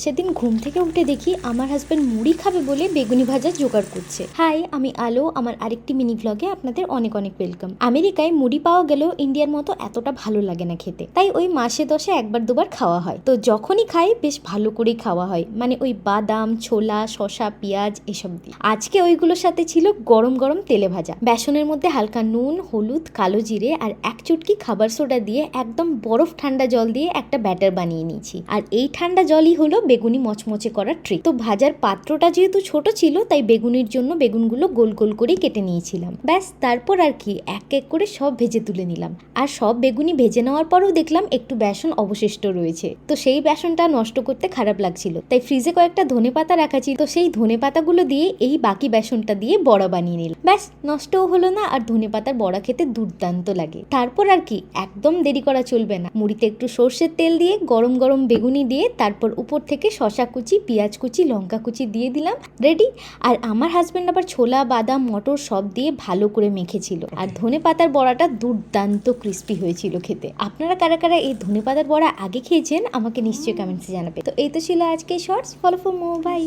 সেদিন ঘুম থেকে উঠে দেখি আমার হাজব্যান্ড মুড়ি খাবে বলে বেগুনি ভাজা জোগাড় করছে। হাই, আমি আলো। আমার আরেকটি মিনি ভ্লগে আপনাদের অনেক অনেক ওয়েলকাম। আমেরিকায় মুড়ি পাওয়া গেলেও ইন্ডিয়ার মতো এতটা ভালো লাগে না খেতে, তাই ওই মাসে 10-এ একবার দুবার খাওয়া হয়। তো যখনই খাই বেশ ভালো করেই খাওয়া হয়, মানে ওই বাদাম, ছোলা, শসা, পেঁয়াজ এসব দিয়ে। আজকে ওইগুলোর সাথে ছিল গরম গরম তেলে ভাজা, বেসনের মধ্যে হালকা নুন, হলুদ, কালো জিরে আর এক চুটকি খাবার সোডা দিয়ে একদম বরফ ঠান্ডা জল দিয়ে একটা ব্যাটার বানিয়ে নিয়েছি। আর এই ঠান্ডা জলই হলো বেগুনি মচমচে করার ট্রিক। তো ভাজার পাত্রটা যেহেতু ছোট ছিল, তাই বেগুনির জন্য বেগুনগুলো গোল গোল করে কেটে নিয়েছিলাম। ব্যাস, তারপর আর কি এক এক করে সব ভেজে তুলে নিলাম। আর সব বেগুনি ভেজে নেওয়ার পরেও দেখলাম একটু বেসন অবশিষ্ট রয়েছে। তো সেই বেসনটা নষ্ট করতে খারাপ লাগছিল, তাই ফ্রিজে কয়েকটা ধনেপাতা রাখা ছিল। তো সেই ধনেপাতাগুলো দিয়ে এই বাকি বেসনটা দিয়ে বড়া বানিয়ে নিলাম। ব্যাস, নষ্টও হলো না, আর ধনেপাতার বড়া খেতে দুর্দান্ত লাগে। তারপর আর কি একদম দেরি করা চলবে না, মুড়িতে একটু সর্ষের তেল দিয়ে গরম গরম বেগুনি দিয়ে তারপর উপর থেকে শসা কুচি, পেঁয়াজ কুচি, লঙ্কা কুচি দিয়ে দিলাম, রেডি। আর আমার হাজব্যান্ড আবার ছোলা, বাদাম, মটর সব দিয়ে ভালো করে মেখেছিল। আর ধনেপাতার বড়াটা দুর্দান্ত ক্রিস্পি হয়েছিল খেতে। আপনারা কারা কারা এই ধনেপাতার বড়া আগে খেয়েছেন আমাকে নিশ্চয়ই কমেন্টসে জানাবে। তো এই তো ছিল আজকে shorts. Follow for more, by.